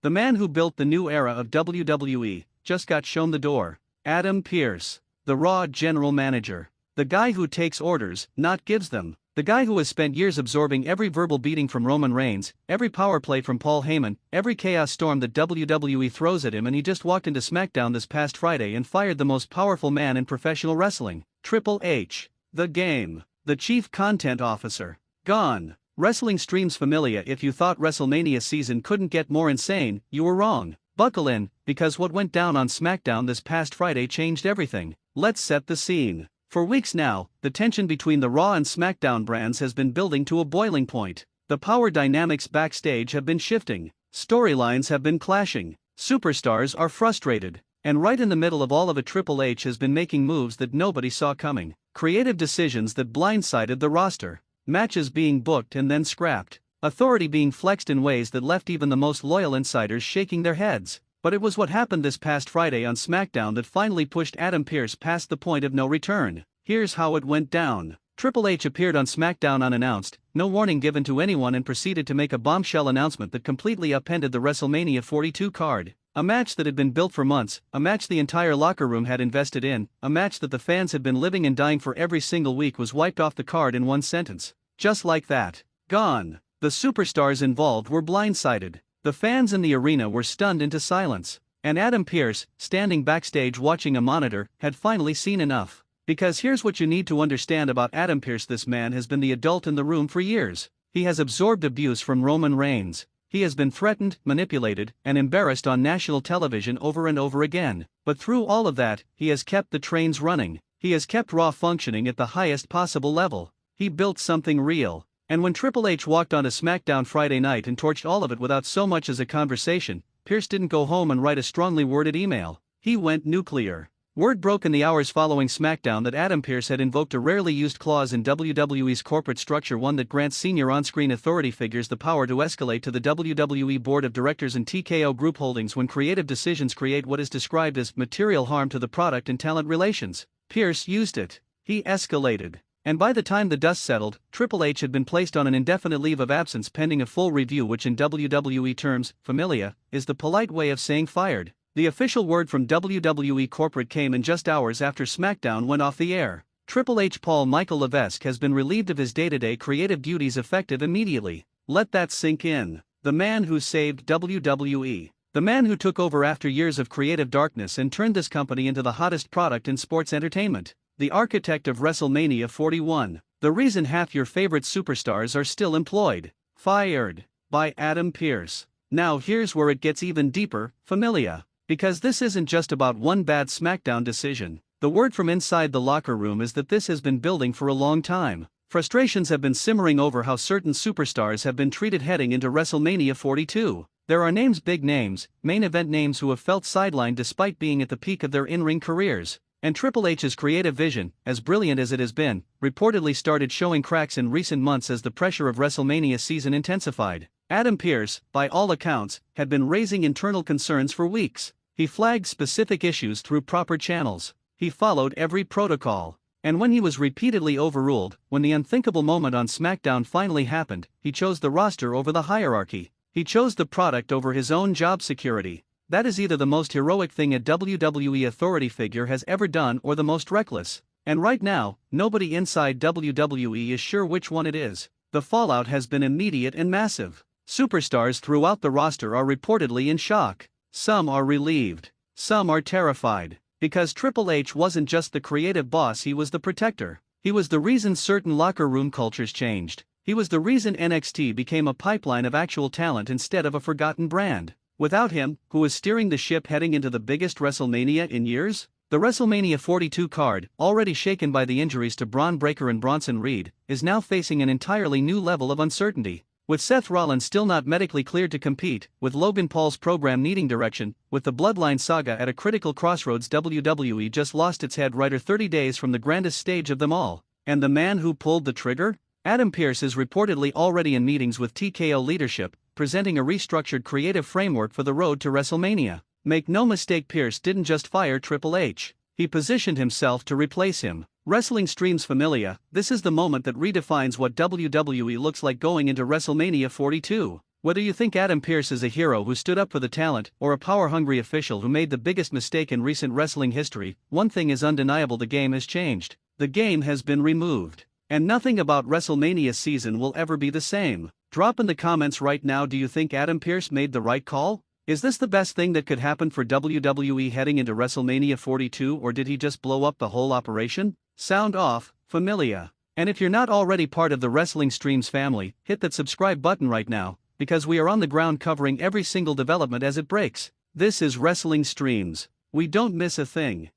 The man who built the new era of WWE just got shown the door. Adam Pearce, the Raw general manager. The guy who takes orders, not gives them. The guy who has spent years absorbing every verbal beating from Roman Reigns, every power play from Paul Heyman, every chaos storm that WWE throws at him, and he just walked into SmackDown this past Friday and fired the most powerful man in professional wrestling, Triple H. The Game. The Chief Content Officer. Gone. Wrestling streams familia. If you thought WrestleMania season couldn't get more insane, you were wrong. Buckle in, because what went down on SmackDown this past Friday changed everything. Let's set the scene. For weeks now, the tension between the Raw and SmackDown brands has been building to a boiling point. The power dynamics backstage have been shifting. Storylines have been clashing. Superstars are frustrated. And right in the middle of all of it, Triple H has been making moves that nobody saw coming. Creative decisions that blindsided the roster. Matches being booked and then scrapped. Authority being flexed in ways that left even the most loyal insiders shaking their heads. But it was what happened this past Friday on SmackDown that finally pushed Adam Pearce past the point of no return. Here's how it went down. Triple H appeared on SmackDown unannounced, no warning given to anyone, and proceeded to make a bombshell announcement that completely upended the WrestleMania 42 card. A match that had been built for months, a match the entire locker room had invested in, a match that the fans had been living and dying for every single week was wiped off the card in one sentence. Just like that. Gone. The superstars involved were blindsided. The fans in the arena were stunned into silence. And Adam Pearce, standing backstage watching a monitor, had finally seen enough. Because here's what you need to understand about Adam Pearce: this man has been the adult in the room for years. He has absorbed abuse from Roman Reigns. He has been threatened, manipulated, and embarrassed on national television over and over again. But through all of that, he has kept the trains running. He has kept Raw functioning at the highest possible level. He built something real. And when Triple H walked onto SmackDown Friday night and torched all of it without so much as a conversation, Pearce didn't go home and write a strongly worded email. He went nuclear. Word broke in the hours following SmackDown that Adam Pearce had invoked a rarely used clause in WWE's corporate structure, one that grants senior on-screen authority figures the power to escalate to the WWE Board of Directors and TKO Group Holdings when creative decisions create what is described as material harm to the product and talent relations. Pearce used it. He escalated. And by the time the dust settled, Triple H had been placed on an indefinite leave of absence pending a full review, which in WWE terms, familia, is the polite way of saying fired. The official word from WWE corporate came in just hours after SmackDown went off the air. Triple H Paul Michael Levesque has been relieved of his day-to-day creative duties effective immediately. Let that sink in. The man who saved WWE. The man who took over after years of creative darkness and turned this company into the hottest product in sports entertainment. The architect of WrestleMania 41. The reason half your favorite superstars are still employed. Fired. By Adam Pearce. Now here's where it gets even deeper, familia. Because this isn't just about one bad SmackDown decision. The word from inside the locker room is that this has been building for a long time. Frustrations have been simmering over how certain superstars have been treated heading into WrestleMania 42. There are names, big names, main event names, who have felt sidelined despite being at the peak of their in-ring careers. And Triple H's creative vision, as brilliant as it has been, reportedly started showing cracks in recent months as the pressure of WrestleMania season intensified. Adam Pearce, by all accounts, had been raising internal concerns for weeks. He flagged specific issues through proper channels. He followed every protocol. And when he was repeatedly overruled, when the unthinkable moment on SmackDown finally happened, he chose the roster over the hierarchy. He chose the product over his own job security. That is either the most heroic thing a WWE authority figure has ever done or the most reckless. And right now, nobody inside WWE is sure which one it is. The fallout has been immediate and massive. Superstars throughout the roster are reportedly in shock. Some are relieved. Some are terrified. Because Triple H wasn't just the creative boss, he was the protector. He was the reason certain locker room cultures changed. He was the reason NXT became a pipeline of actual talent instead of a forgotten brand. Without him, who was steering the ship heading into the biggest WrestleMania in years? The WrestleMania 42 card, already shaken by the injuries to Braun Breaker and Bronson Reed, is now facing an entirely new level of uncertainty. With Seth Rollins still not medically cleared to compete, with Logan Paul's program needing direction, with the Bloodline saga at a critical crossroads, WWE just lost its head writer 30 days from the grandest stage of them all. And the man who pulled the trigger? Adam Pearce is reportedly already in meetings with TKO leadership, presenting a restructured creative framework for the road to WrestleMania. Make no mistake, Pearce didn't just fire Triple H. He positioned himself to replace him. Wrestling streams familia, this is the moment that redefines what WWE looks like going into WrestleMania 42. Whether you think Adam Pearce is a hero who stood up for the talent or a power-hungry official who made the biggest mistake in recent wrestling history, one thing is undeniable: the game has changed. The game has been removed. And nothing about WrestleMania season will ever be the same. Drop in the comments right now, do you think Adam Pearce made the right call? Is this the best thing that could happen for WWE heading into WrestleMania 42, or did he just blow up the whole operation? Sound off, familia. And if you're not already part of the Wrestling Streams family, hit that subscribe button right now, because we are on the ground covering every single development as it breaks. This is Wrestling Streams. We don't miss a thing.